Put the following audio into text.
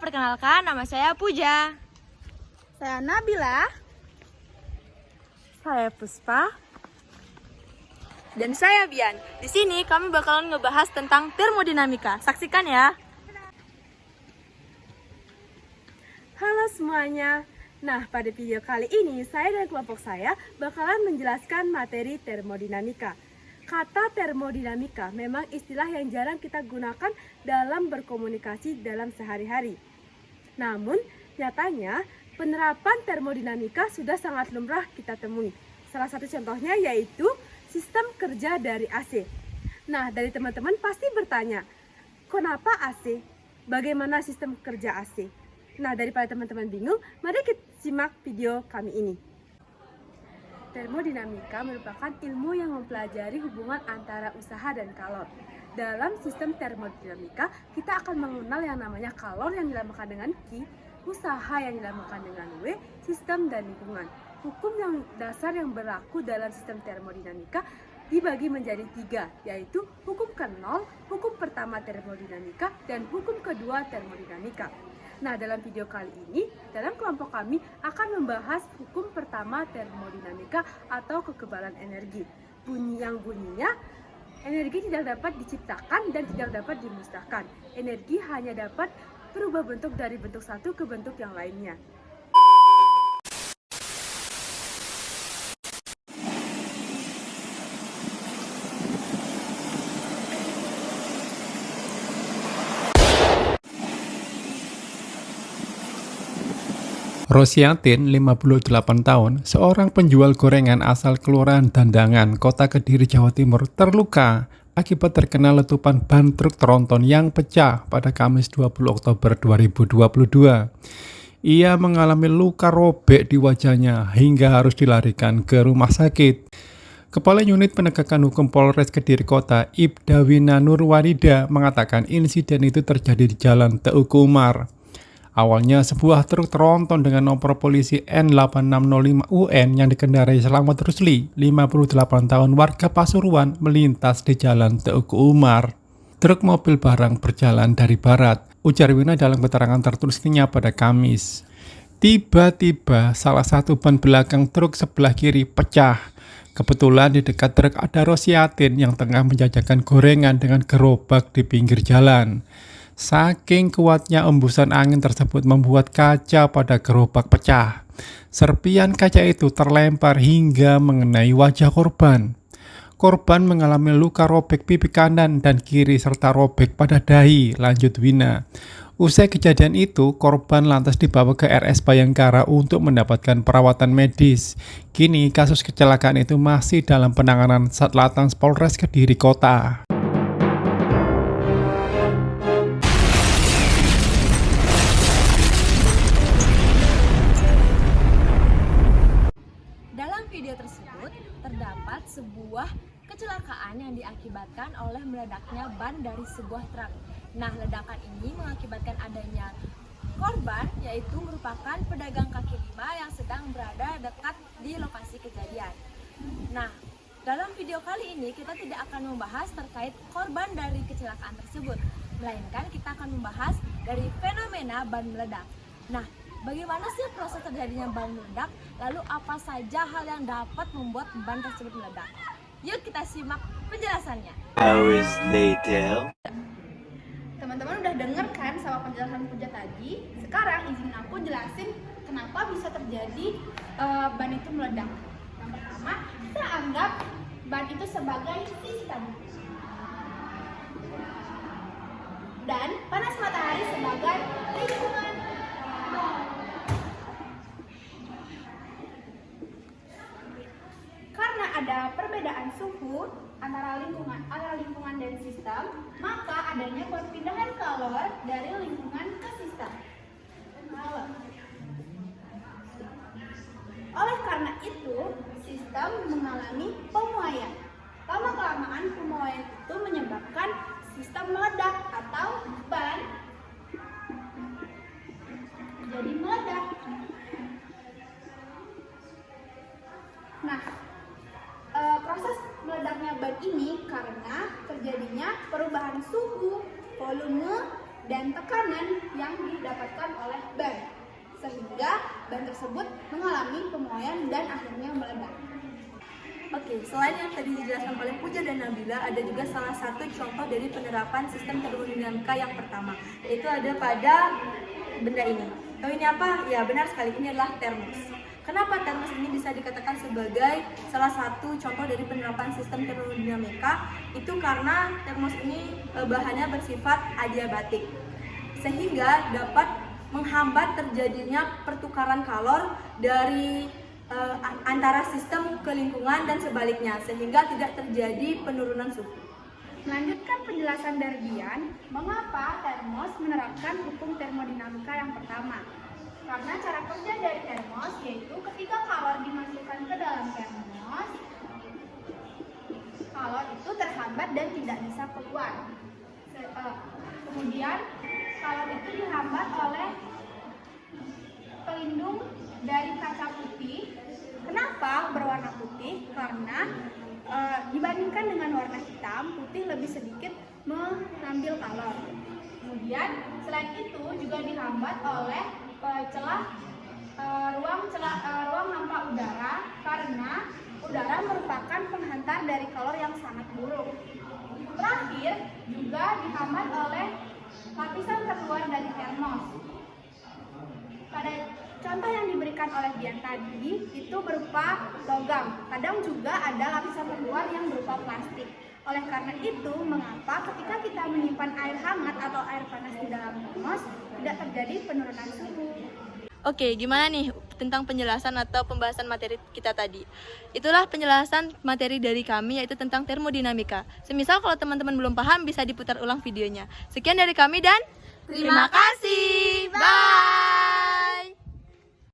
perkenalkan nama saya Puja. Saya Nabila. Saya Puspa. Dan saya Bian. Di sini kami bakalan ngebahas tentang termodinamika. Saksikan ya. Halo semuanya. Nah, pada video kali ini saya dan kelompok saya bakalan menjelaskan materi termodinamika. Kata termodinamika memang istilah yang jarang kita gunakan dalam berkomunikasi dalam sehari-hari. Namun, nyatanya penerapan termodinamika sudah sangat lumrah kita temui. Salah satu contohnya yaitu sistem kerja dari AC. Nah, dari teman-teman pasti bertanya, kenapa AC? Bagaimana sistem kerja AC? Nah, daripada teman-teman bingung, mari kita simak video kami ini. Termodinamika merupakan ilmu yang mempelajari hubungan antara usaha dan kalor. Dalam sistem termodinamika, kita akan mengenal yang namanya kalor yang dinamakan dengan Q, usaha yang dinamakan dengan W, sistem dan lingkungan. Hukum yang dasar yang berlaku dalam sistem termodinamika dibagi menjadi 3, yaitu hukum ke-0, hukum pertama termodinamika, dan hukum kedua termodinamika. Nah, dalam video kali ini, dalam kelompok kami akan membahas hukum pertama termodinamika atau kekebalan energi. Bunyinya, energi tidak dapat diciptakan dan tidak dapat dimusnahkan. Energi hanya dapat berubah bentuk dari bentuk satu ke bentuk yang lainnya. Rosiatin, 58 tahun, seorang penjual gorengan asal Kelurahan Dandangan, Kota Kediri, Jawa Timur, terluka akibat terkena letupan ban truk tronton yang pecah pada Kamis 20 Oktober 2022. Ia mengalami luka robek di wajahnya hingga harus dilarikan ke rumah sakit. Kepala Unit Penegakan Hukum Polres Kediri Kota, Ibda Wina Nurwarida, mengatakan insiden itu terjadi di Jalan Teuku Umar. Awalnya sebuah truk tronton dengan nomor polisi N8605UN yang dikendarai Slamet Rusli, 58 tahun warga Pasuruan, melintas di Jalan Teuku Umar. Truk mobil barang berjalan dari barat, ujar Wina dalam keterangan tertulisnya pada Kamis. Tiba-tiba salah satu ban belakang truk sebelah kiri pecah. Kebetulan di dekat truk ada Rosiatin yang tengah menjajakan gorengan dengan gerobak di pinggir jalan. Saking kuatnya embusan angin tersebut membuat kaca pada gerobak pecah. Serpian kaca itu terlempar hingga mengenai wajah korban. Korban mengalami luka robek pipi kanan dan kiri serta robek pada dahi, lanjut Wina. Usai kejadian itu, korban lantas dibawa ke RS Bayangkara untuk mendapatkan perawatan medis. Kini kasus kecelakaan itu masih dalam penanganan Satlantas Polres Kediri Kota. Video tersebut terdapat sebuah kecelakaan yang diakibatkan oleh meledaknya ban dari sebuah truk. Nah, ledakan ini mengakibatkan adanya korban, yaitu merupakan pedagang kaki lima yang sedang berada dekat di lokasi kejadian. Nah, dalam video kali ini kita tidak akan membahas terkait korban dari kecelakaan tersebut, melainkan kita akan membahas dari fenomena ban meledak. Nah, bagaimana sih proses terjadinya ban meledak? Lalu apa saja hal yang dapat membuat ban tersebut meledak? Yuk kita simak penjelasannya. Hours later. Teman-teman udah denger kan sama penjelasan Puja tadi? Sekarang izin aku jelasin kenapa bisa terjadi ban itu meledak. Yang pertama, kita anggap ban itu sebagai sistem. Dan panas matahari sebagai lingkungan. Karena ada perbedaan suhu antara lingkungan dan sistem, maka adanya perpindahan kalor dari lingkungan ke sistem. Oleh karena itu, sistem mengalami pemuaian. Lama-kelamaan pemuaian itu menyebabkan sistem meledak atau ban jadi meledak. Nah, proses meledaknya ban ini karena terjadinya perubahan suhu, volume, dan tekanan yang didapatkan oleh ban, sehingga ban tersebut mengalami pemuaian dan akhirnya meledak. Oke, selain yang tadi dijelaskan oleh Puja dan Nabila, ada juga salah satu contoh dari penerapan sistem termodinamika yang pertama, yaitu ada pada benda ini. Tahu ini apa? Ya, benar sekali, ini adalah termos. Kenapa termos ini bisa dikatakan sebagai salah satu contoh dari penerapan sistem termodinamika? Itu karena termos ini bahannya bersifat adiabatik, sehingga dapat menghambat terjadinya pertukaran kalor dari antara sistem ke lingkungan dan sebaliknya, sehingga tidak terjadi penurunan suhu. Melanjutkan penjelasan dari Dian, mengapa termos menerapkan hukum termodinamika yang pertama? Karena cara kerja dari termos yaitu ketika kalor dimasukkan ke dalam termos, kalor itu terhambat dan tidak bisa keluar. Kemudian kalor itu dihambat oleh pelindung dari kaca putih. Kenapa berwarna putih? Karena dibandingkan dengan warna hitam, putih lebih sedikit mengambil kalor. Kemudian selain itu juga dihambat oleh ruang hampa udara, karena udara merupakan penghantar dari kalor yang sangat buruk. Terakhir juga dihambat oleh lapisan terluar dari termos. Pada contoh yang diberikan oleh Dian tadi itu berupa logam. Kadang juga ada lapisan terluar yang berupa plastik. Oleh karena itu, mengapa ketika kita menyimpan air hangat atau air panas di dalam termos tidak terjadi penurunan suhu? Oke, gimana nih tentang penjelasan atau pembahasan materi kita tadi? Itulah penjelasan materi dari kami, yaitu tentang termodinamika. Semisal kalau teman-teman belum paham, bisa diputar ulang videonya. Sekian dari kami dan terima kasih.